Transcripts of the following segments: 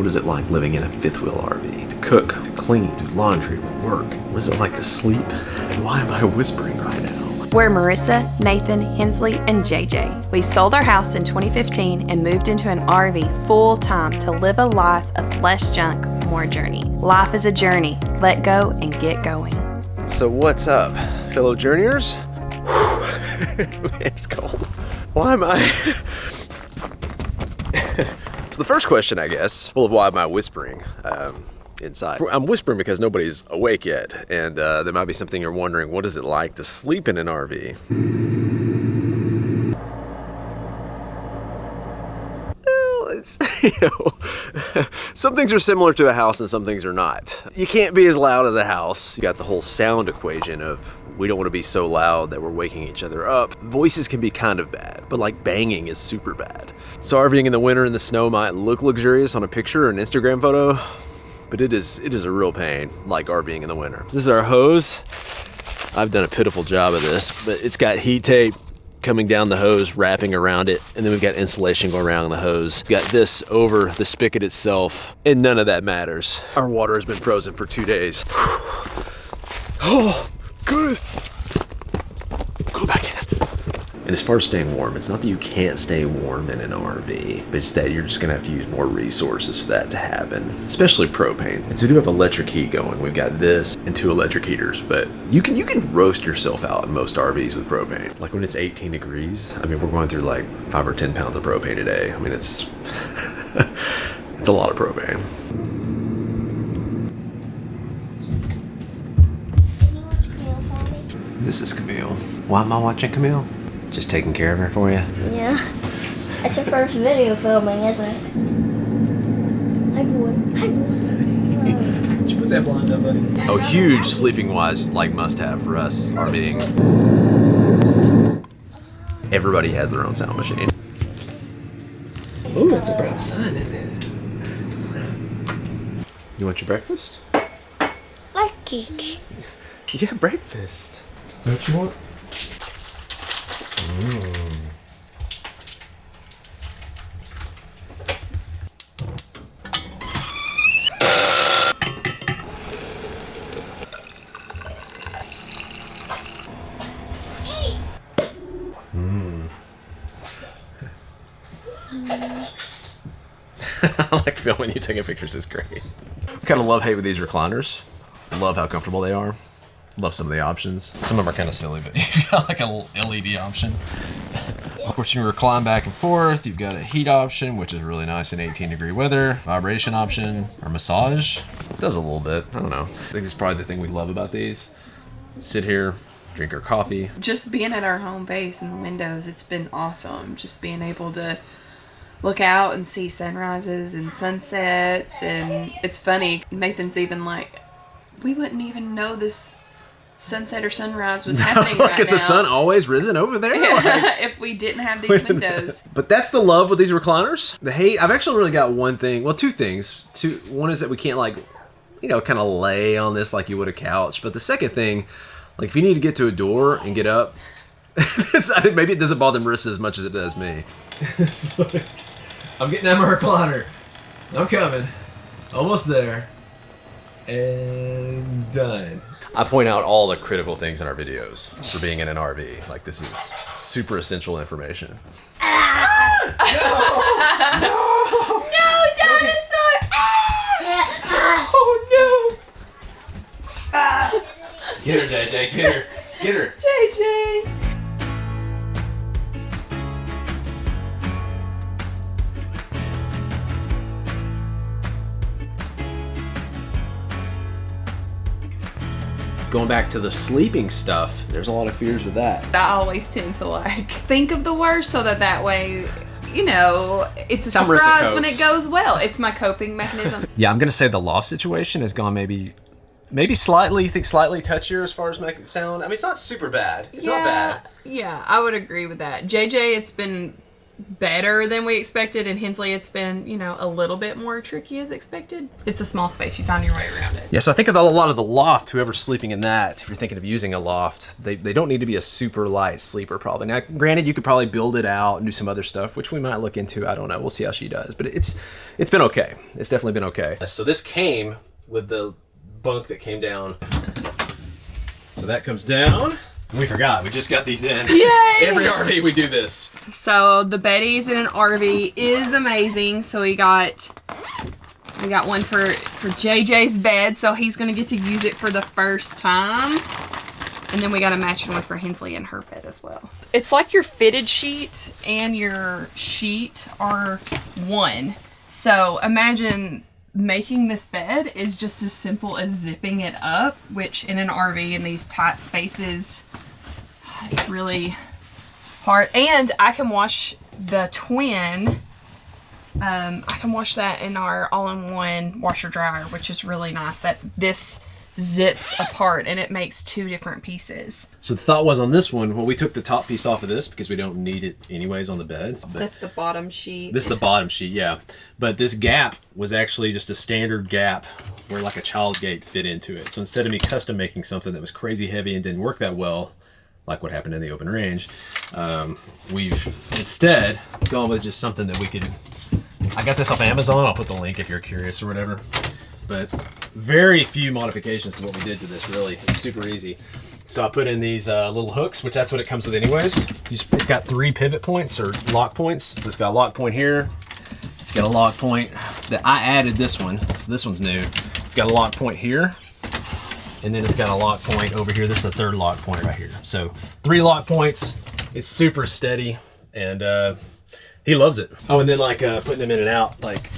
What is it like living in a fifth wheel RV? To cook, to clean, do laundry, work. What is it like to sleep? And why am I whispering right now? We're Marissa, Nathan, Hensley, and JJ. We sold our house in 2015 and moved into an RV full-time to live a life of less junk, more journey. Life is a journey. Let go and get going. So what's up, fellow journeyers? Man, it's cold. Why am I... So the first question, I guess, well, why am I whispering inside? I'm whispering because nobody's awake yet, and there might be something you're wondering, what is it like to sleep in an RV? Well, it's, some things are similar to a house and some things are not. You can't be as loud as a house. You got the whole sound equation of we don't want to be so loud that we're waking each other up. Voices can be kind of bad, but like banging is super bad. So RVing in the winter in the snow might look luxurious on a picture or an Instagram photo, but it is a real pain, like RVing in the winter. This is our hose. I've done a pitiful job of this, but it's got heat tape coming down the hose, wrapping around it, and then we've got insulation going around the hose. We've got this over the spigot itself, and none of that matters. Our water has been frozen for 2 days. Oh, good. Go back in. And as far as staying warm, it's not that you can't stay warm in an RV, but it's that you're just gonna have to use more resources for that to happen, especially propane. And so we do have electric heat going. We've got this and 2 electric heaters, but you can roast yourself out in most RVs with propane. Like when it's 18 degrees, I mean, we're going through like 5 or 10 pounds of propane a day. I mean, it's, it's a lot of propane. Can you watch Camille for me? This is Camille. Why am I watching Camille? Just taking care of her for you? Yeah. It's your first video filming, isn't it? Hi, boy. Hi, boy. Did you put that blind up, buddy? Oh, huge sleeping-wise, like must-have for us, RVing. Everybody has their own sound machine. Ooh, that's a bright sun, isn't it? You want your breakfast? Like cake. Yeah, breakfast. Is that what you want? I like filming you taking pictures, it's great. I kind of love hate with these recliners. Love how comfortable they are. Love some of the options. Some of them are kind of silly, but you've got like a little LED option. Of course, you can recline back and forth. You've got a heat option, which is really nice in 18-degree weather. Vibration option, or massage. It does a little bit, I don't know. I think this is probably the thing we love about these. Sit here, drink our coffee. Just being at our home base in the windows, it's been awesome. Just being able to look out and see sunrises and sunsets, and it's funny, Nathan's even like, we wouldn't even know this sunset or sunrise was happening right now. Because the sun always risen over there? Like, if we didn't have these windows. But that's the love with these recliners. The hate, I've actually really got one thing, well, 2 things. One is that we can't like, kind of lay on this like you would a couch. But the second thing, like if you need to get to a door and get up, maybe it doesn't bother Marissa as much as it does me. It's like, I'm getting out my recliner. I'm coming. Almost there. And done. I point out all the critical things in our videos for being in an RV. Like, this is super essential information. No, dinosaur! Oh no! Get her, JJ. Get her. Get her. JJ! Going back to the sleeping stuff, there's a lot of fears with that. I always tend to like think of the worst so that way, it's a surprise when it goes well. It's my coping mechanism. Yeah, I'm gonna say the loft situation has gone maybe slightly touchier as far as making sound. I mean, it's not super bad. It's not bad. Yeah, I would agree with that. JJ, it's been better than we expected. In Hensley, it's been, you know, a little bit more tricky as expected. It's a small space. You find your way around it. Yeah, so I think of a lot of the loft, whoever's sleeping in that, if you're thinking of using a loft, they don't need to be a super light sleeper probably. Now, granted, you could probably build it out and do some other stuff, which we might look into. I don't know. We'll see how she does. But it's been okay. It's definitely been okay. So this came with the bunk that came down. So that comes down. We forgot. We just got these in. Yay! Every RV we do this. So the bedding in an RV is amazing. So we got one for JJ's bed, so he's gonna get to use it for the first time. And then we got a matching one for Hensley and her bed as well. It's like your fitted sheet and your sheet are one. So imagine making this bed is just as simple as zipping it up, which in an RV in these tight spaces, it's really hard. And I can wash the twin. I can wash that in our all-in-one washer dryer, which is really nice that this zips apart and it makes two different pieces. So the thought was on this one, well, we took the top piece off of this because we don't need it anyways on the bed. That's the bottom sheet. This is the bottom sheet, yeah. But this gap was actually just a standard gap where like a child gate fit into it. So instead of me custom making something that was crazy heavy and didn't work that well, like what happened in the open range, we've instead gone with just something that we could... I got this off Amazon. I'll put the link if you're curious or whatever. But very few modifications to what we did to this, really. It's super easy. So I put in these little hooks, which that's what it comes with anyways. It's got 3 pivot points or lock points. So it's got a lock point here. It's got a lock point that I added this one. So this one's new. It's got a lock point here. And then it's got a lock point over here. This is the 3rd lock point right here. So 3 lock points. It's super steady. And he loves it. Oh, and then like putting them in and out, like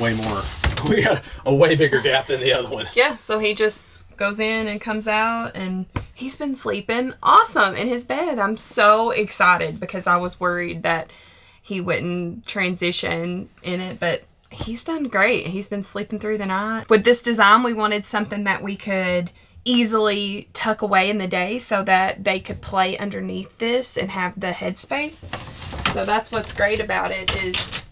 way more. We got a way bigger gap than the other one. Yeah, so he just goes in and comes out, and he's been sleeping awesome in his bed. I'm so excited because I was worried that he wouldn't transition in it, but he's done great. He's been sleeping through the night. With this design, we wanted something that we could easily tuck away in the day so that they could play underneath this and have the headspace. So that's what's great about it is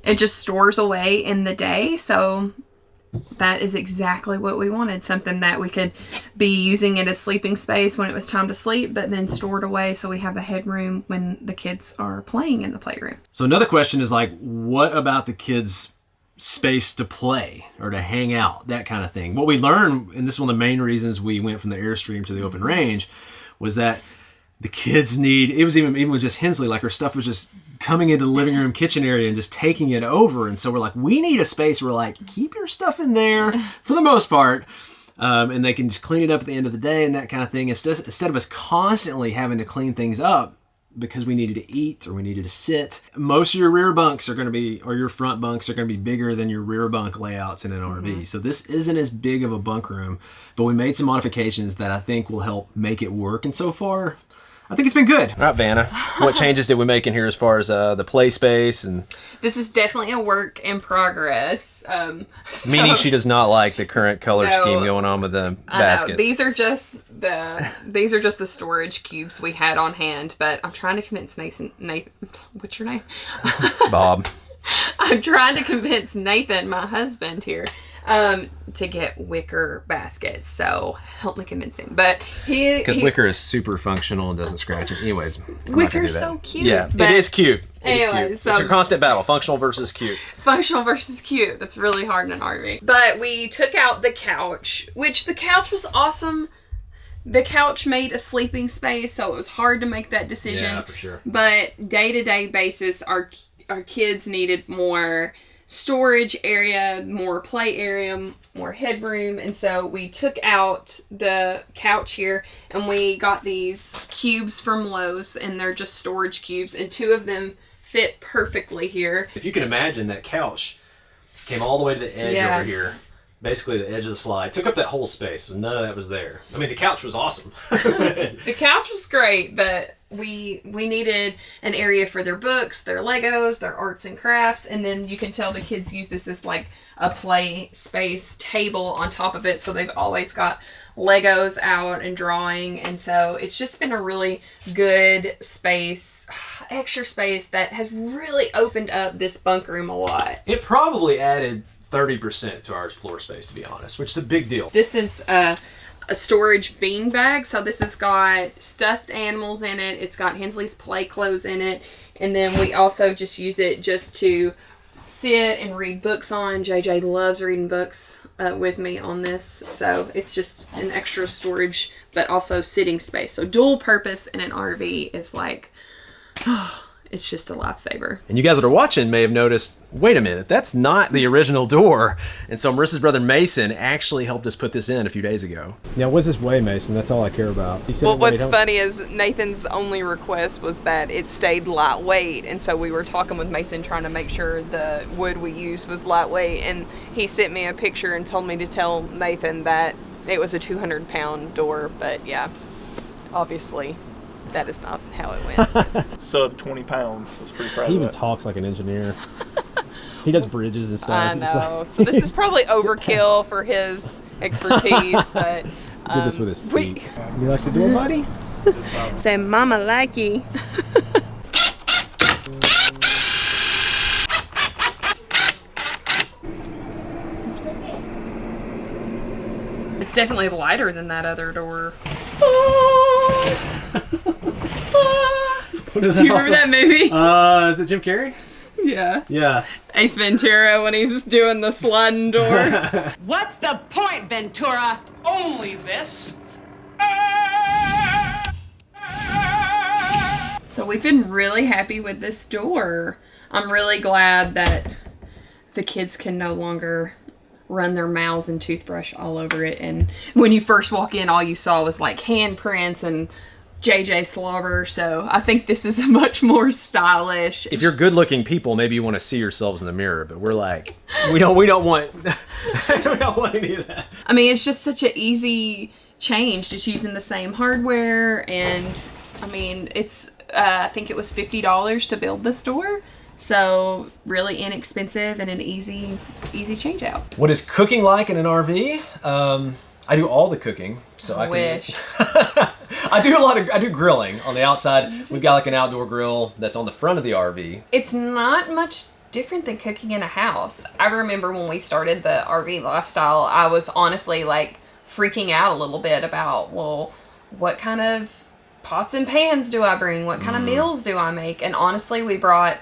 it just stores away in the day. So that is exactly what we wanted. Something that we could be using in a sleeping space when it was time to sleep, but then stored away so we have a headroom when the kids are playing in the playroom. So another question is like, what about the kids' space to play or to hang out, that kind of thing? What we learned, and this is one of the main reasons we went from the Airstream to the open range, was that the kids need, it was even with just Hensley, like her stuff was just coming into the living room, kitchen area and just taking it over. And so we're like, we need a space where like, keep your stuff in there for the most part. And they can just clean it up at the end of the day and that kind of thing. It's just, instead of us constantly having to clean things up because we needed to eat or we needed to sit. Most of your rear bunks are going to be, or your front bunks are going to be bigger than your rear bunk layouts in an RV. So this isn't as big of a bunk room, but we made some modifications that I think will help make it work. And so far, I think it's been good. All right, Vanna, what changes did we make in here as far as the play space? And this is definitely a work in progress. Meaning she does not like the current color scheme going on with the baskets. These are just the storage cubes we had on hand, but I'm trying to convince Nathan, what's your name? Bob. I'm trying to convince Nathan, my husband here, to get wicker baskets. So help me convince him. But because wicker is super functional and doesn't scratch it. Anyways, wicker's so cute. Yeah, it is cute. Anyway, it's a constant battle. Functional versus cute. Functional versus cute. That's really hard in an RV. But we took out the couch, which the couch was awesome. The couch made a sleeping space, so it was hard to make that decision. Yeah, for sure. But day-to-day basis, our kids needed more storage area, more play area, more headroom, and so we took out the couch here and we got these cubes from Lowe's, and they're just storage cubes, and 2 of them fit perfectly here. If you can imagine, that couch came all the way to the edge over here, basically the edge of the slide. Took up that whole space, so none of that was there. I mean, the couch was awesome. The couch was great, but we needed an area for their books, their Legos, their arts and crafts, and then you can tell the kids use this as like a play space table on top of it, so they've always got Legos out and drawing, and so it's just been a really good space, extra space that has really opened up this bunk room a lot. It probably added 30% to our floor space, to be honest, which is a big deal. This is a storage bean bag, so this has got stuffed animals in it, it's got Hensley's play clothes in it, and then we also just use it just to sit and read books on. JJ loves reading books with me on this, so it's just an extra storage but also sitting space. So dual purpose in an RV is like, it's just a lifesaver. And you guys that are watching may have noticed, wait a minute, that's not the original door. And so Marissa's brother Mason actually helped us put this in a few days ago. Now, what's this weigh, Mason? That's all I care about. He said Well, it weighed what's how- funny is Nathan's only request was that it stayed lightweight, and so we were talking with Mason trying to make sure the wood we used was lightweight, and he sent me a picture and told me to tell Nathan that it was a 200-pound door, but yeah, obviously that is not how it went. Sub 20 pounds. I was pretty proud He of even that. talks like an engineer. He does bridges and stuff. I know. So this is probably overkill for his expertise, but Did this with his feet. You like the door, buddy? Say, Mama like you. It's definitely lighter than that other door. What is Do you remember that movie? Is it Jim Carrey? Yeah. Yeah. Ace Ventura when he's doing the sliding door. What's the point, Ventura? Only this. So we've been really happy with this door. I'm really glad that the kids can no longer run their mouths and toothbrush all over it. And when you first walk in, all you saw was like handprints and JJ slobber. So I think this is much more stylish. If you're good-looking people, maybe you want to see yourselves in the mirror, but we're like, we don't want we don't want any of that. I mean, it's just such an easy change, just using the same hardware. And I mean, it's I think it was $50 to build this door. So really inexpensive and an easy change out. What is cooking like in an RV? I do all the cooking, so I Wish. I do grilling on the outside. We've got like an outdoor grill that's on the front of the RV. It's not much different than cooking in a house. I remember when we started the RV lifestyle, I was honestly like freaking out a little bit about, well, what kind of pots and pans do I bring? What kind of meals do I make? And honestly, we brought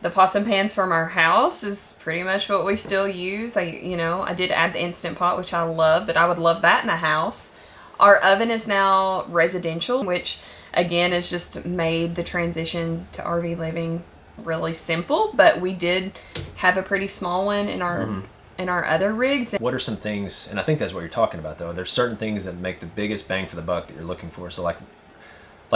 the pots and pans from our house is pretty much what we still use. I did add the Instant Pot, which I love, but I would love that in a house. Our oven is now residential, which again has just made the transition to RV living really simple, but we did have a pretty small one in our other rigs. What are some things, and I think that's what you're talking about though, there's certain things that make the biggest bang for the buck that you're looking for. So like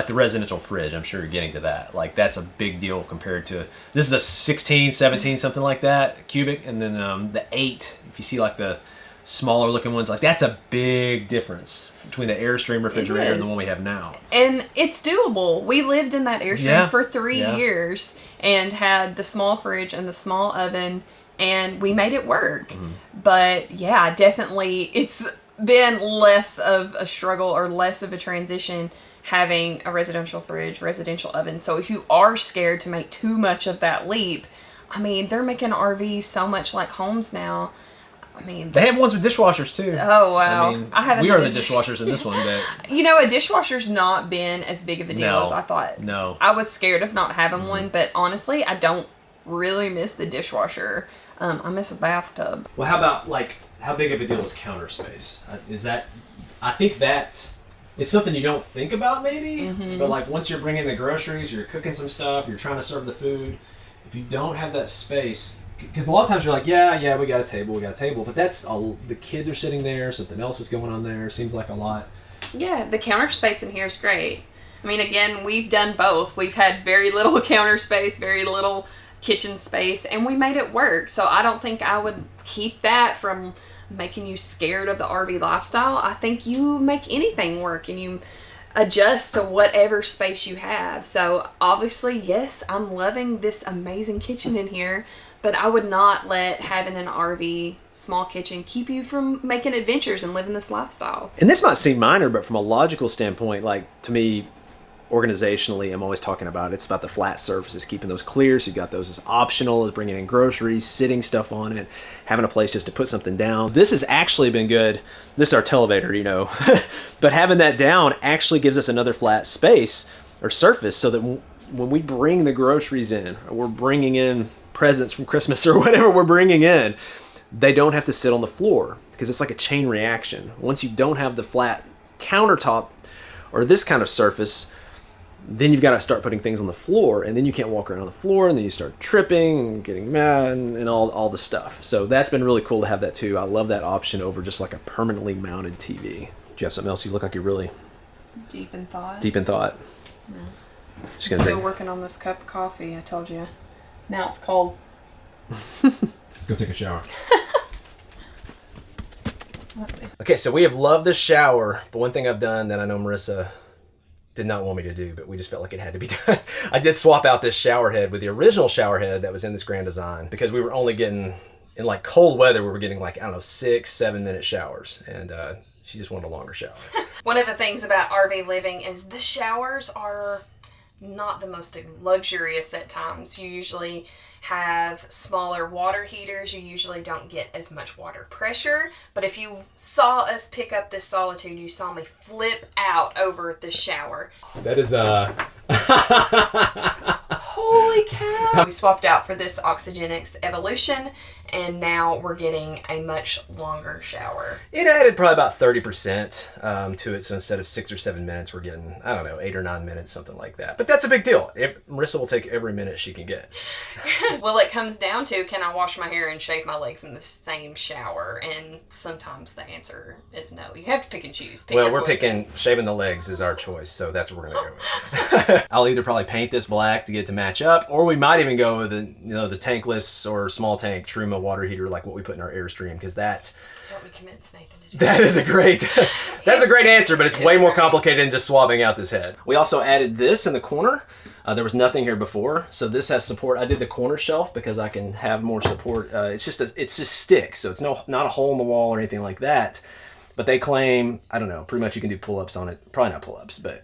the residential fridge, I'm sure you're getting to that. Like that's a big deal compared to, this is a 16, 17, something like that, cubic, and then the 8, if you see like the smaller looking ones, like that's a big difference between the Airstream refrigerator and the one we have now. And it's doable. We lived in that Airstream for 3 years and had the small fridge and the small oven, and we made it work. But yeah, definitely it's been less of a struggle or less of a transition having a residential fridge, residential oven. So if you are scared to make too much of that leap, I mean, they're making RVs so much like homes now. I mean, They have ones with dishwashers too. Oh wow! I mean, I haven't. we are the dishwashers in this one, but a dishwasher's not been as big of a deal No. as I thought. No. I was scared of not having one, but honestly, I don't really miss the dishwasher. I miss a bathtub. Well, how about like how big of a deal is counter space? Is that? I think that it's something you don't think about maybe, but like once you're bringing the groceries, you're cooking some stuff, you're trying to serve the food. If you don't have that space, because a lot of times you're like, yeah, we got a table, but that's the kids are sitting there, something else is going on there. Seems like a lot. Yeah, the counter space in here is great. I mean, again, we've done both. We've had very little counter space, very little kitchen space, and we made it work. So I don't think I would keep that from making you scared of the RV lifestyle. I think you make anything work and you adjust to whatever space you have. So obviously, yes, I'm loving this amazing kitchen in here, but I would not let having an RV small kitchen keep you from making adventures and living this lifestyle. And this might seem minor, but from a logical standpoint, like to me, organizationally, I'm always talking about it's about the flat surfaces, keeping those clear. So you got those as optional, as bringing in groceries, sitting stuff on it, having a place just to put something down. This has actually been good. This is our televator, you know, but having that down actually gives us another flat space or surface so that when we bring the groceries in, or we're bringing in presents from Christmas or whatever we're bringing in, they don't have to sit on the floor because it's like a chain reaction. Once you don't have the flat countertop or this kind of surface, then you've got to start putting things on the floor, and then you can't walk around on the floor, and then you start tripping and getting mad and all the stuff. So that's been really cool to have that too. I love that option over just like a permanently mounted TV. Do you have something else? You look like you're really Deep in thought. Yeah. Still working on this cup of coffee, I told you. Now it's cold. Let's go take a shower. Okay, so we have loved the shower, but one thing I've done that I know Marissa did not want me to do, but we just felt like it had to be done. I did swap out this shower head with the original shower head that was in this Grand Design because we were only getting, in like cold weather, we were getting like, I don't know, 6-7 minute showers. And she just wanted a longer shower. One of the things about RV living is the showers are not the most luxurious at times. You usually have smaller water heaters. You usually don't get as much water pressure. But if you saw us pick up this Solitude, you saw me flip out over the shower. That is Holy cow! We swapped out for this Oxygenix Evolution, and now we're getting a much longer shower. It added probably about 30% to it, so instead of 6 or 7 minutes, we're getting, I don't know, 8 or 9 minutes, something like that. But that's a big deal. Marissa will take every minute she can get. Well, it comes down to, can I wash my hair and shave my legs in the same shower? And sometimes the answer is no. You have to pick and choose. We're picking, shaving the legs is our choice, so that's what we're going to go with. I'll either probably paint this black to get it to match up, or we might even go with the tankless or small tank Truma water heater like what we put in our Airstream, because that... Help me convince Nathan to do that is a great answer, but it's way more complicated than just swapping out this head. We also added this in the corner. There was nothing here before, so this has support. I did the corner shelf because I can have more support. It's just sticks, so it's not a hole in the wall or anything like that. But they claim, I don't know, pretty much you can do pull-ups on it. Probably not pull-ups, but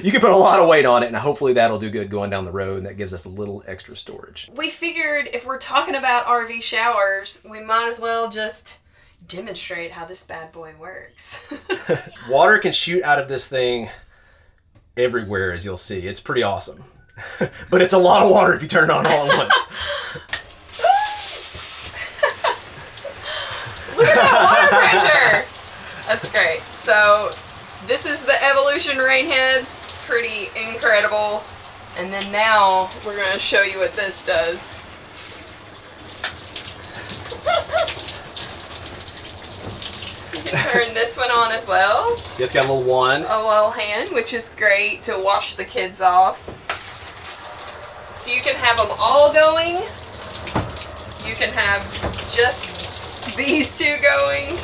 you can put a lot of weight on it, and hopefully that'll do good going down the road, and that gives us a little extra storage. We figured if we're talking about RV showers, we might as well just demonstrate how this bad boy works. Water can shoot out of this thing everywhere, as you'll see. It's pretty awesome. But it's a lot of water if you turn it on all at once. Look at that water pressure! That's great. So this is the Evolution rain head. It's pretty incredible. And then now we're going to show you what this does. You can turn this one on as well. It's got a little wand. A little hand, which is great to wash the kids off. So you can have them all going. You can have just these two going.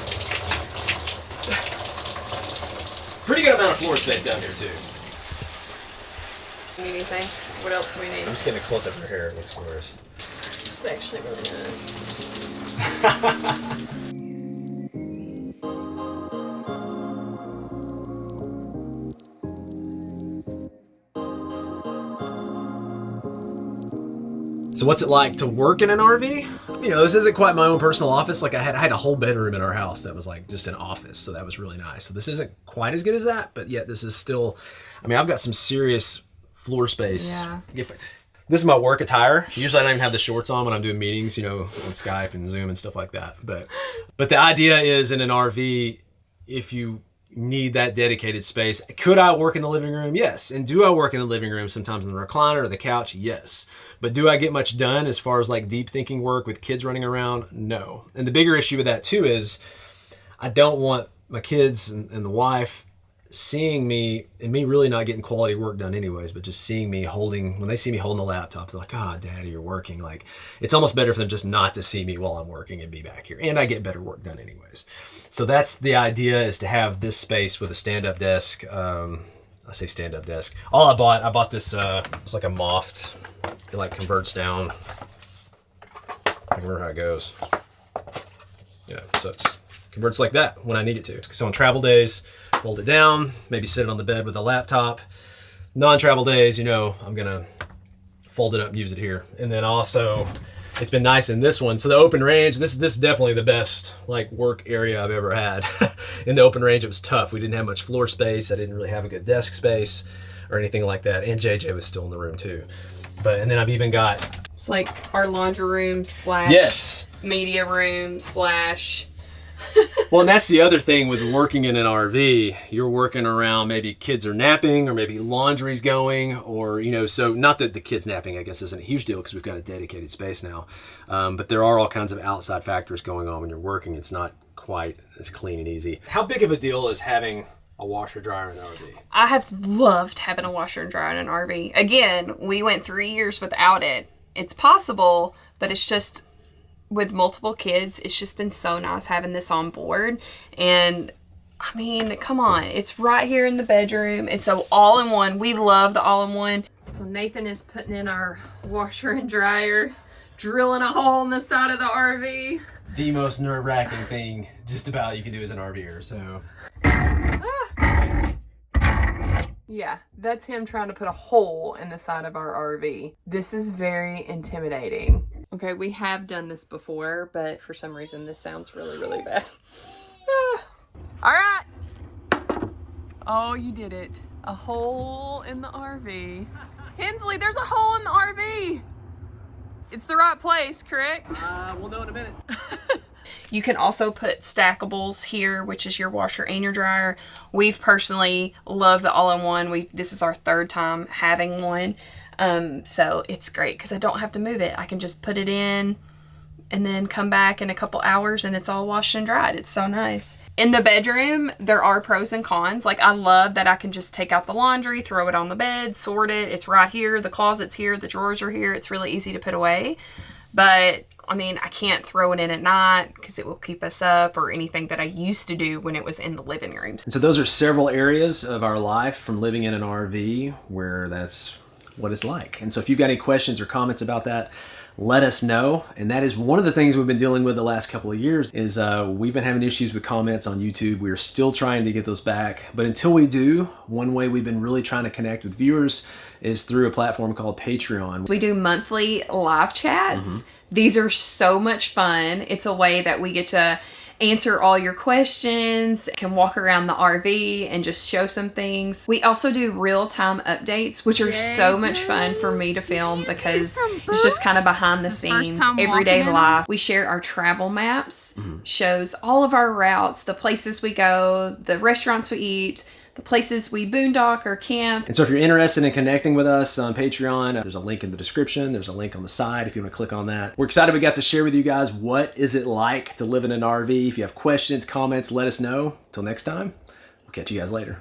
Pretty good amount of floor space down here too. Need anything? What else do we need? I'm just getting a close up of her hair. It looks glorious. It's actually really nice. So what's it like to work in an RV? You know, this isn't quite my own personal office. Like I had a whole bedroom in our house that was like just an office, so that was really nice. So this isn't quite as good as that, but yet this is still, I mean, I've got some serious floor space. Yeah. This is my work attire. Usually I don't even have the shorts on when I'm doing meetings, you know, on Skype and Zoom and stuff like that. But the idea is in an RV, if you need that dedicated space, could I work in the living room? Yes. And do I work in the living room sometimes in the recliner or the couch? Yes. But do I get much done as far as like deep thinking work with kids running around? No. And the bigger issue with that too is I don't want my kids and the wife seeing me, and me really not getting quality work done anyways, but just seeing me when they see me holding the laptop, they're like, oh, Daddy, you're working. Like, it's almost better for them just not to see me while I'm working and be back here. And I get better work done anyways. So that's the idea, is to have this space with a stand-up desk. I say stand-up desk. I bought this, it's like a Moft. It like converts down. I can remember how it goes. Yeah, so it's converts like that when I need it to. So on travel days, fold it down, maybe sit it on the bed with a laptop. Non-travel days, I'm gonna fold it up and use it here. And then also, it's been nice in this one. So the open range, this is definitely the best like work area I've ever had. In the open range, it was tough. We didn't have much floor space. I didn't really have a good desk space or anything like that. And JJ was still in the room too. And then I've even got... It's like our laundry room / yes, media room / Well, and that's the other thing with working in an RV. You're working around, maybe kids are napping, or maybe laundry's going, or, so not that the kids napping, I guess, isn't a huge deal because we've got a dedicated space now. But there are all kinds of outside factors going on when you're working. It's not quite as clean and easy. How big of a deal is having a washer dryer in an RV? I have loved having a washer and dryer in an RV. Again, we went 3 years without it. It's possible, but it's just... with multiple kids, it's just been so nice having this on board. And I mean, come on, it's right here in the bedroom. It's an all-in-one. We love the all-in-one. So Nathan is putting in our washer and dryer, drilling a hole in the side of the RV. The most nerve-wracking thing just about you can do as an RVer, so. Yeah, that's him trying to put a hole in the side of our RV. This is very intimidating. Okay, we have done this before, but for some reason this sounds really, really bad. All right. Oh, you did it. A hole in the RV. Hensley, there's a hole in the RV. It's the right place, correct? We'll know in a minute. You can also put stackables here, which is your washer and your dryer. We've personally loved the all-in-one. This is our 3rd time having one. So it's great because I don't have to move it. I can just put it in and then come back in a couple hours and it's all washed and dried. It's so nice. In the bedroom, there are pros and cons. Like, I love that I can just take out the laundry, throw it on the bed, sort it. It's right here. The closet's here. The drawers are here. It's really easy to put away. But I mean, I can't throw it in at night because it will keep us up, or anything that I used to do when it was in the living room. And so those are several areas of our life from living in an RV where that's what it's like. And so if you've got any questions or comments about that, let us know. And that is one of the things we've been dealing with the last couple of years is we've been having issues with comments on YouTube. We're still trying to get those back. But until we do, one way we've been really trying to connect with viewers is through a platform called Patreon. We do monthly live chats. These are so much fun. It's a way that we get to answer all your questions, can walk around the RV and just show some things. We also do real-time updates, which are so much fun for me to film because it's just kind of behind the scenes, everyday life. We share our travel maps, shows all of our routes, the places we go, the restaurants we eat, the places we boondock or camp. And so if you're interested in connecting with us on Patreon, there's a link in the description. There's a link on the side if you want to click on that. We're excited we got to share with you guys what is it like to live in an RV. If you have questions, comments, let us know. Until next time, we'll catch you guys later.